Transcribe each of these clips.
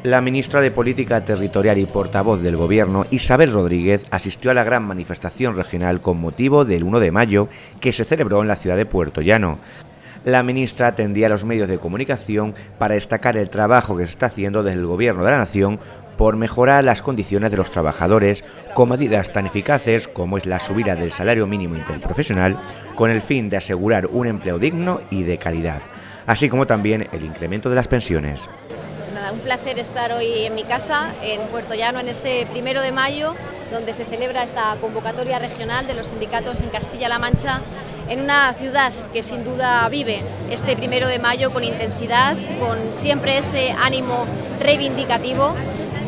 La ministra de Política Territorial y portavoz del Gobierno, Isabel Rodríguez, asistió a la gran manifestación regional con motivo del 1 de mayo que se celebró en la ciudad de Puerto Llano. La ministra atendía a los medios de comunicación para destacar el trabajo que se está haciendo desde el Gobierno de la Nación por mejorar las condiciones de los trabajadores con medidas tan eficaces como es la subida del salario mínimo interprofesional con el fin de asegurar un empleo digno y de calidad, así como también el incremento de las pensiones. Nada, un placer estar hoy en mi casa, en Puerto Llano, en este 1 de mayo, donde se celebra esta convocatoria regional de los sindicatos en Castilla-La Mancha, en una ciudad que sin duda vive este 1 de mayo con intensidad, con siempre ese ánimo reivindicativo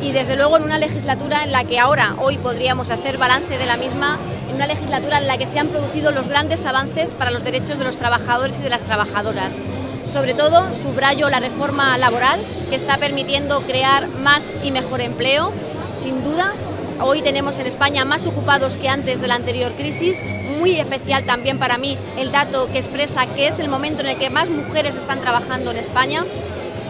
y desde luego en una legislatura en la que hoy podríamos hacer balance de la misma, en una legislatura en la que se han producido los grandes avances para los derechos de los trabajadores y de las trabajadoras. Sobre todo, subrayo la reforma laboral que está permitiendo crear más y mejor empleo. Sin duda, hoy tenemos en España más ocupados que antes de la anterior crisis. Muy especial también para mí el dato que expresa que es el momento en el que más mujeres están trabajando en España.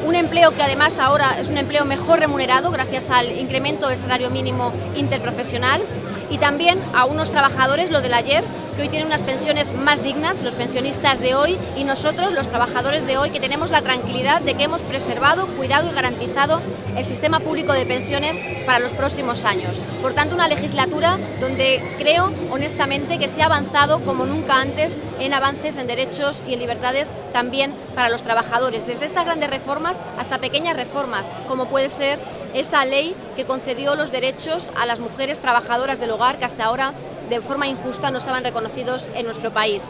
Un empleo que además ahora es un empleo mejor remunerado gracias al incremento del salario mínimo interprofesional y también a unos trabajadores, lo del ayer, que hoy tienen unas pensiones más dignas, los pensionistas de hoy y nosotros, los trabajadores de hoy, que tenemos la tranquilidad de que hemos preservado, cuidado y garantizado el sistema público de pensiones para los próximos años. Por tanto, una legislatura donde creo honestamente que se ha avanzado como nunca antes en avances en derechos y en libertades también para los trabajadores, desde estas grandes reformas hasta pequeñas reformas, como puede ser esa ley que concedió los derechos a las mujeres trabajadoras del hogar que hasta ahora de forma injusta no estaban reconocidos en nuestro país.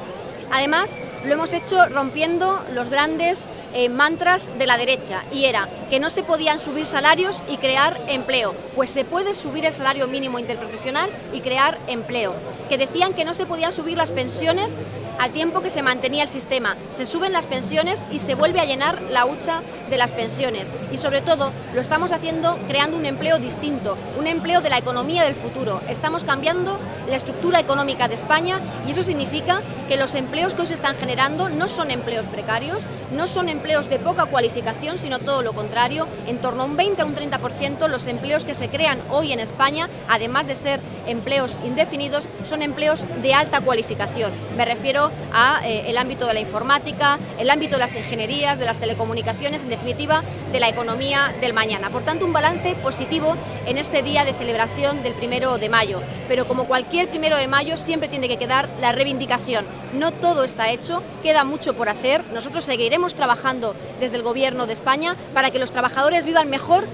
Además, lo hemos hecho rompiendo los grandes mantras de la derecha, y era que no se podían subir salarios y crear empleo. Pues se puede subir el salario mínimo interprofesional y crear empleo. Que decían que no se podían subir las pensiones al tiempo que se mantenía el sistema. Se suben las pensiones y se vuelve a llenar la hucha de las pensiones. Y sobre todo, lo estamos haciendo creando un empleo distinto, un empleo de la economía del futuro. Estamos cambiando la estructura económica de España y eso significa que los empleos que hoy se están generando no son empleos precarios, no son empleos de poca cualificación, sino todo lo contrario. En torno a un 20 a un 30% los empleos que se crean hoy en España, además de ser empleos indefinidos, son empleos de alta cualificación. Me refiero a el ámbito de la informática, el ámbito de las ingenierías, de las telecomunicaciones, en definitiva, de la economía del mañana. Por tanto, un balance positivo en este día de celebración del 1 de mayo. Pero como cualquier 1 de mayo, siempre tiene que quedar la reivindicación. No todo está hecho, queda mucho por hacer. Nosotros seguiremos trabajando desde el Gobierno de España para que los trabajadores vivan mejor,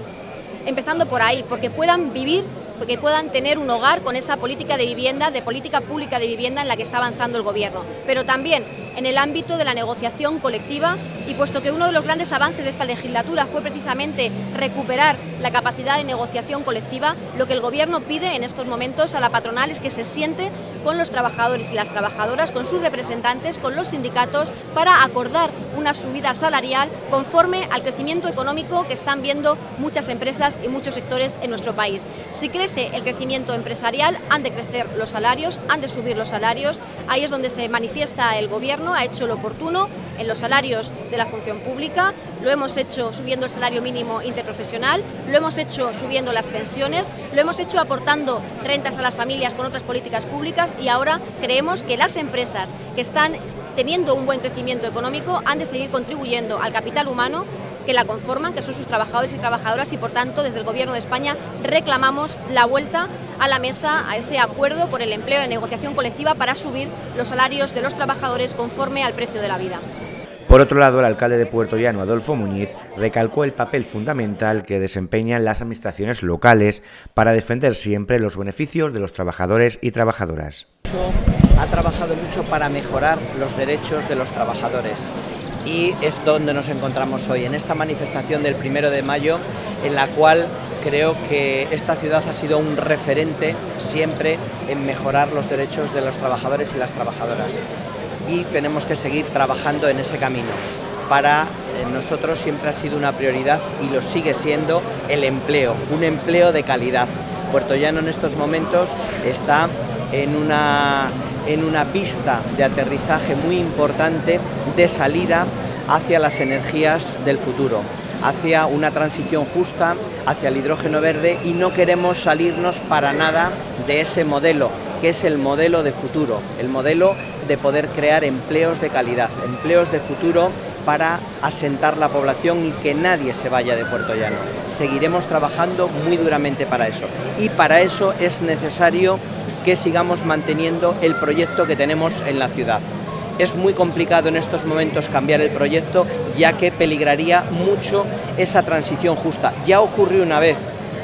empezando por ahí, porque puedan vivir, porque puedan tener un hogar con esa política de vivienda, de política pública de vivienda en la que está avanzando el Gobierno. Pero también en el ámbito de la negociación colectiva, y puesto que uno de los grandes avances de esta legislatura fue precisamente recuperar la capacidad de negociación colectiva, lo que el Gobierno pide en estos momentos a la patronal es que se siente con los trabajadores y las trabajadoras, con sus representantes, con los sindicatos, para acordar una subida salarial conforme al crecimiento económico que están viendo muchas empresas y muchos sectores en nuestro país. Si crece el crecimiento empresarial, han de crecer los salarios, han de subir los salarios. Ahí es donde se manifiesta el Gobierno, ha hecho lo oportuno en los salarios de la función pública, lo hemos hecho subiendo el salario mínimo interprofesional, lo hemos hecho subiendo las pensiones, lo hemos hecho aportando rentas a las familias con otras políticas públicas y ahora creemos que las empresas que están teniendo un buen crecimiento económico han de seguir contribuyendo al capital humano que la conforman, que son sus trabajadores y trabajadoras, y por tanto desde el Gobierno de España reclamamos la vuelta a la mesa, a ese acuerdo por el empleo en negociación colectiva para subir los salarios de los trabajadores conforme al precio de la vida. Por otro lado, el alcalde de Puerto Llano, Adolfo Muñiz, recalcó el papel fundamental que desempeñan las administraciones locales para defender siempre los beneficios de los trabajadores y trabajadoras. Ha trabajado mucho para mejorar los derechos de los trabajadores y es donde nos encontramos hoy, en esta manifestación del 1 de mayo, en la cual creo que esta ciudad ha sido un referente siempre en mejorar los derechos de los trabajadores y las trabajadoras. Y tenemos que seguir trabajando en ese camino. Para nosotros siempre ha sido una prioridad y lo sigue siendo el empleo, un empleo de calidad. Puerto Llano en estos momentos está en una pista de aterrizaje muy importante de salida hacia las energías del futuro. hacia una transición justa, hacia el hidrógeno verde, y no queremos salirnos para nada de ese modelo, que es el modelo de futuro, el modelo de poder crear empleos de calidad, empleos de futuro para asentar la población y que nadie se vaya de Puertollano. Seguiremos trabajando muy duramente para eso, y para eso es necesario que sigamos manteniendo el proyecto que tenemos en la ciudad. Es muy complicado en estos momentos cambiar el proyecto, ya que peligraría mucho esa transición justa. Ya ocurrió una vez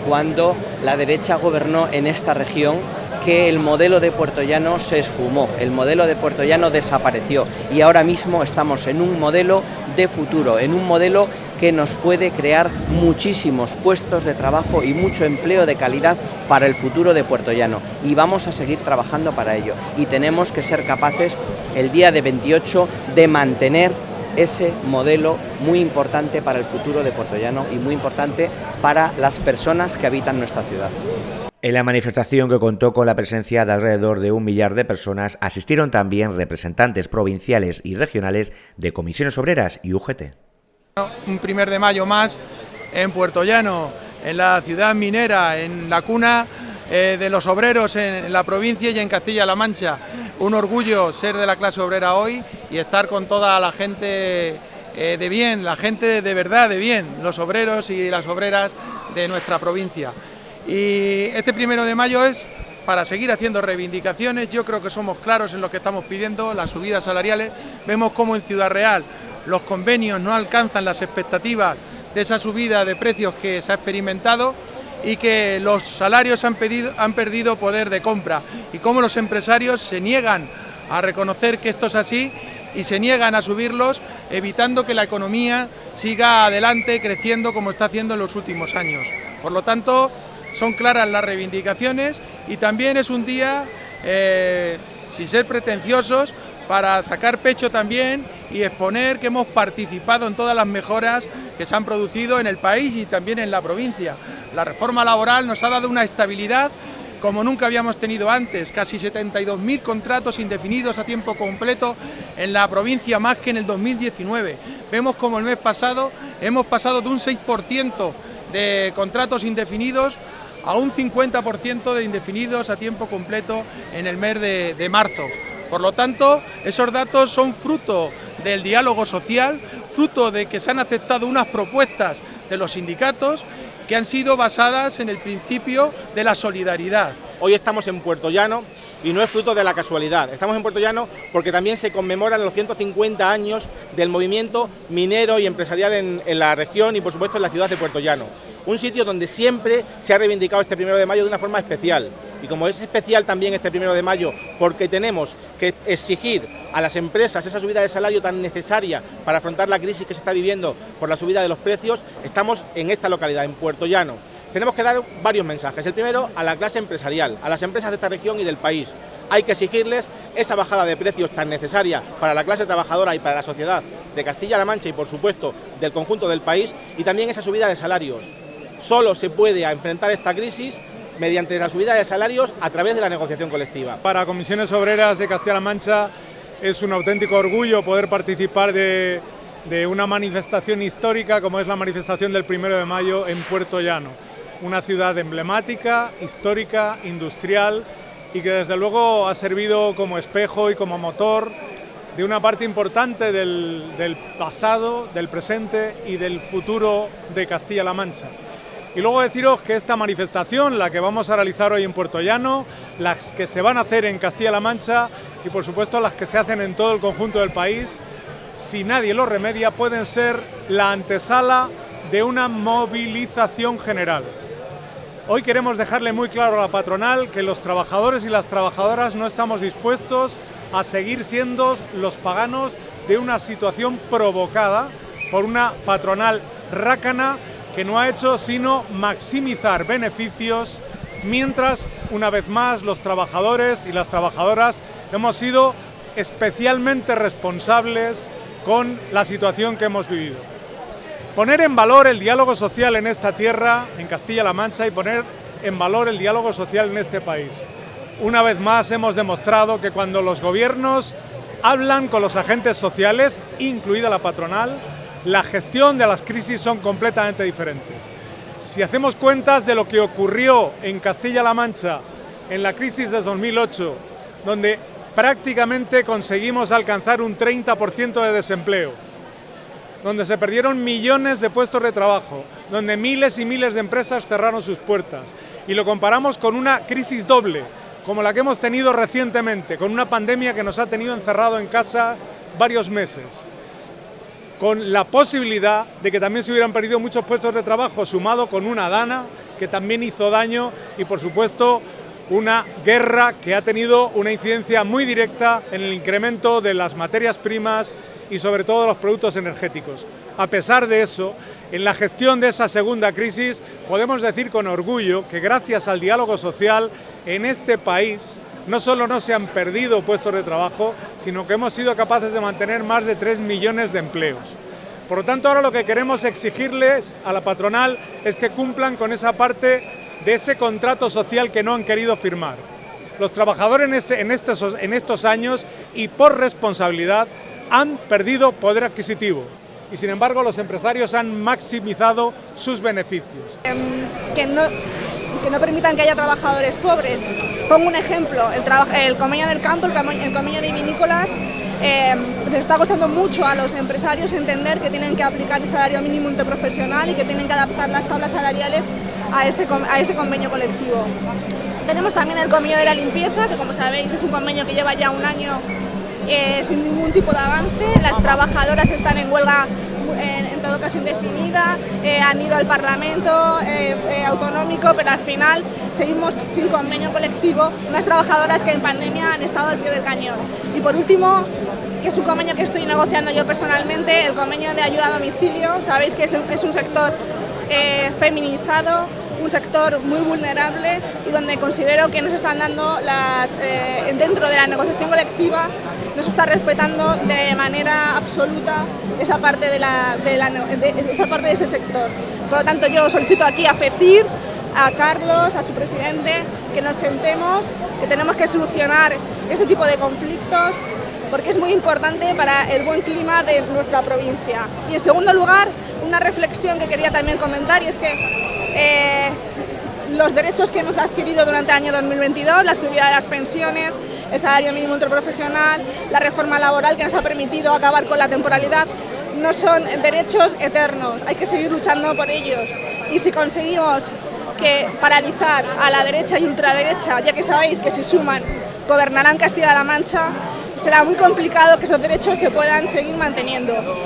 cuando la derecha gobernó en esta región, que el modelo de Puertollano se esfumó, el modelo de Puertollano desapareció, y ahora mismo estamos en un modelo de futuro, en un modelo que nos puede crear muchísimos puestos de trabajo y mucho empleo de calidad para el futuro de Puertollano, y vamos a seguir trabajando para ello, y tenemos que ser capaces el día de 28 de mantener ese modelo muy importante para el futuro de Puertollano y muy importante para las personas que habitan nuestra ciudad. En la manifestación, que contó con la presencia de alrededor de 1 millar de personas, asistieron también representantes provinciales y regionales de comisiones obreras y UGT. Un 1 de mayo más en Puertollano, en la ciudad minera, en la cuna de los obreros en la provincia y en Castilla-La Mancha. Un orgullo ser de la clase obrera hoy y estar con toda la gente de bien, la gente de verdad de bien, los obreros y las obreras de nuestra provincia. Y este 1 de mayo es para seguir haciendo reivindicaciones. Yo creo que somos claros en lo que estamos pidiendo, las subidas salariales. Vemos cómo en Ciudad Real los convenios no alcanzan las expectativas de esa subida de precios que se ha experimentado, y que los salarios han perdido poder de compra, y cómo los empresarios se niegan a reconocer que esto es así y se niegan a subirlos, evitando que la economía siga adelante creciendo como está haciendo en los últimos años. Por lo tanto, son claras las reivindicaciones, y también es un día, sin ser pretenciosos, para sacar pecho también y exponer que hemos participado en todas las mejoras que se han producido en el país y también en la provincia. La reforma laboral nos ha dado una estabilidad como nunca habíamos tenido antes, casi 72.000 contratos indefinidos a tiempo completo en la provincia, más que en el 2019. Vemos como el mes pasado hemos pasado de un 6% de contratos indefinidos a un 50% de indefinidos a tiempo completo en el mes de marzo. Por lo tanto, esos datos son fruto del diálogo social, fruto de que se han aceptado unas propuestas de los sindicatos que han sido basadas en el principio de la solidaridad. Hoy estamos en Puertollano y no es fruto de la casualidad. Estamos en Puertollano porque también se conmemoran los 150 años del movimiento minero y empresarial en la región y, por supuesto, en la ciudad de Puertollano. Un sitio donde siempre se ha reivindicado este 1 de mayo de una forma especial. Y como es especial también este 1 de mayo porque tenemos que exigir a las empresas esa subida de salario tan necesaria para afrontar la crisis que se está viviendo por la subida de los precios, estamos en esta localidad, en Puertollano. Tenemos que dar varios mensajes. El primero, a la clase empresarial, a las empresas de esta región y del país. Hay que exigirles esa bajada de precios tan necesaria para la clase trabajadora y para la sociedad de Castilla-La Mancha y, por supuesto, del conjunto del país, y también esa subida de salarios. Solo se puede enfrentar esta crisis mediante la subida de salarios a través de la negociación colectiva. Para Comisiones Obreras de Castilla-La Mancha es un auténtico orgullo poder participar de una manifestación histórica como es la manifestación del 1 de mayo en Puertollano, una ciudad emblemática, histórica, industrial, y que desde luego ha servido como espejo y como motor de una parte importante del pasado, del presente y del futuro de Castilla-La Mancha. Y luego deciros que esta manifestación, la que vamos a realizar hoy en Puertollano, las que se van a hacer en Castilla-La Mancha y por supuesto las que se hacen en todo el conjunto del país, si nadie lo remedia, pueden ser la antesala de una movilización general. Hoy queremos dejarle muy claro a la patronal que los trabajadores y las trabajadoras no estamos dispuestos a seguir siendo los paganos de una situación provocada por una patronal rácana que no ha hecho sino maximizar beneficios, mientras, una vez más, los trabajadores y las trabajadoras hemos sido especialmente responsables con la situación que hemos vivido. Poner en valor el diálogo social en esta tierra, en Castilla-La Mancha, y poner en valor el diálogo social en este país. Una vez más hemos demostrado que cuando los gobiernos hablan con los agentes sociales, incluida la patronal, la gestión de las crisis son completamente diferentes. Si hacemos cuentas de lo que ocurrió en Castilla-La Mancha en la crisis de 2008, donde prácticamente conseguimos alcanzar un 30% de desempleo, donde se perdieron millones de puestos de trabajo, donde miles y miles de empresas cerraron sus puertas, y lo comparamos con una crisis doble, como la que hemos tenido recientemente, con una pandemia que nos ha tenido encerrado en casa varios meses, con la posibilidad de que también se hubieran perdido muchos puestos de trabajo, sumado con una dana que también hizo daño y, por supuesto, una guerra que ha tenido una incidencia muy directa en el incremento de las materias primas y sobre todo los productos energéticos. A pesar de eso, en la gestión de esa segunda crisis podemos decir con orgullo que gracias al diálogo social en este país no solo no se han perdido puestos de trabajo, sino que hemos sido capaces de mantener más de 3 millones de empleos. Por lo tanto, ahora lo que queremos exigirles a la patronal es que cumplan con esa parte de ese contrato social que no han querido firmar. Los trabajadores en estos años y por responsabilidad han perdido poder adquisitivo y, sin embargo, los empresarios han maximizado sus beneficios. Que no permitan que haya trabajadores pobres. Pongo un ejemplo, el convenio del campo, el convenio de vinícolas, les está costando mucho a los empresarios entender que tienen que aplicar el salario mínimo interprofesional y que tienen que adaptar las tablas salariales a este convenio colectivo. Tenemos también el convenio de la limpieza, que como sabéis es un convenio que lleva ya un año sin ningún tipo de avance. Las trabajadoras están en huelga en toda ocasión definida, han ido al Parlamento autonómico, pero al final seguimos sin convenio colectivo, unas trabajadoras que en pandemia han estado al pie del cañón. Y por último, que es un convenio que estoy negociando yo personalmente, el convenio de ayuda a domicilio. Sabéis que es un sector feminizado, un sector muy vulnerable y donde considero que nos están dando dentro de la negociación colectiva, no se está respetando de manera absoluta esa parte de ese sector. Por lo tanto, yo solicito aquí a FECIR, a Carlos, a su presidente, que nos sentemos, que tenemos que solucionar este tipo de conflictos, porque es muy importante para el buen clima de nuestra provincia. Y en segundo lugar, una reflexión que quería también comentar, y es que los derechos que hemos adquirido durante el año 2022, la subida de las pensiones, el salario mínimo interprofesional, la reforma laboral que nos ha permitido acabar con la temporalidad, no son derechos eternos, hay que seguir luchando por ellos. Y si conseguimos paralizar a la derecha y ultraderecha, ya que sabéis que si suman gobernarán Castilla-La Mancha, será muy complicado que esos derechos se puedan seguir manteniendo.